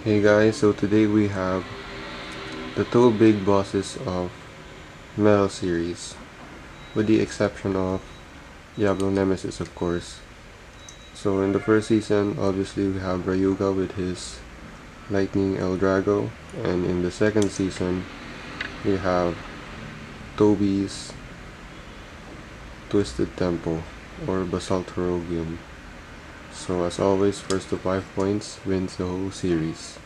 Hey guys, so today we have the two big bosses of Metal series, with the exception of Diablo Nemesis, of course. So in the first season, obviously we have Ryuga with his Lightning L-DRAGO, and in the second season we have Toby's Twisted Tempo or BASALT HOROGIUM. So as always, first to 5 points wins the whole series.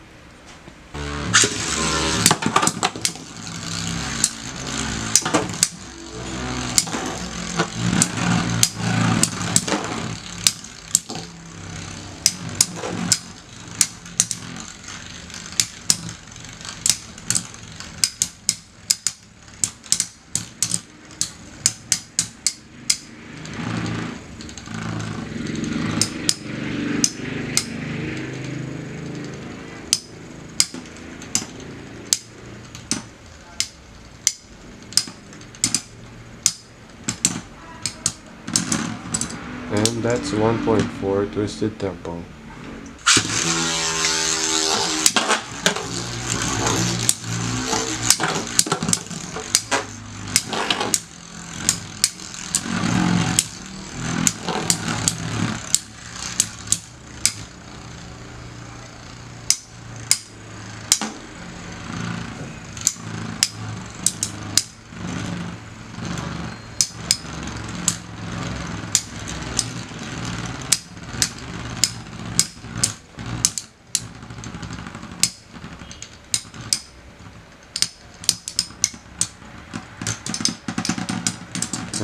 And that's 1 point for Twisted Tempo.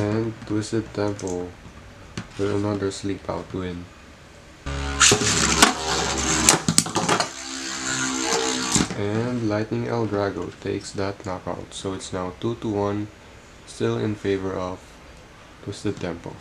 And Twisted Tempo with another sleep out win. And Lightning L-DRAGO takes that knockout, so it's now 2-1, still in favor of Twisted Tempo.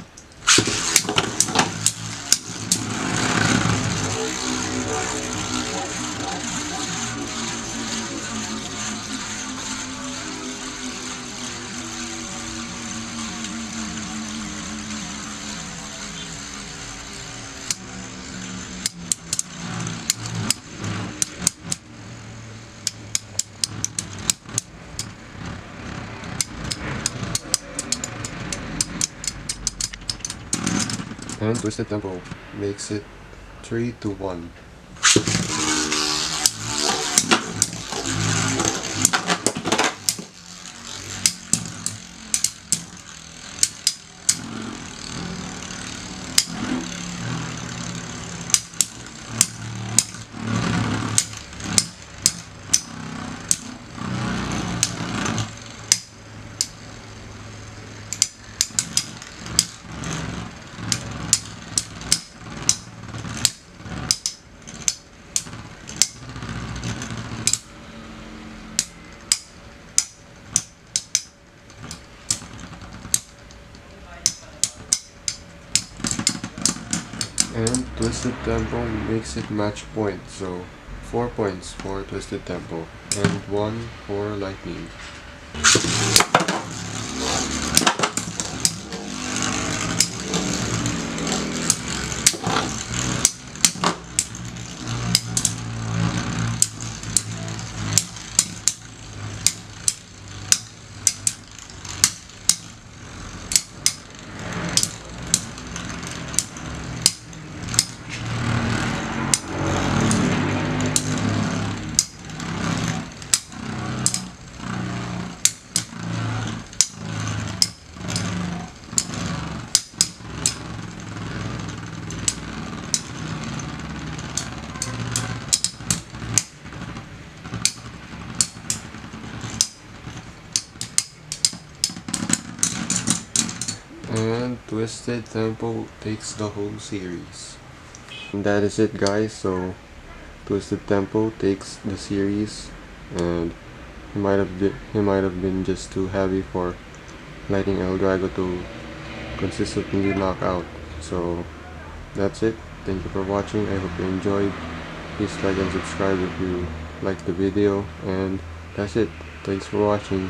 And Twisted Tempo makes it 3-1. And Twisted Tempo makes it match point, so 4 points for Twisted Tempo and 1 for Lightning. And Twisted Tempo takes the whole series. And that is it, guys. So Twisted Tempo takes the series, and he might have been just too heavy for Lightning L-DRAGO to consistently knock out. So that's it. Thank you for watching. I hope you enjoyed. Please like and subscribe if you liked the video, and that's it. Thanks for watching.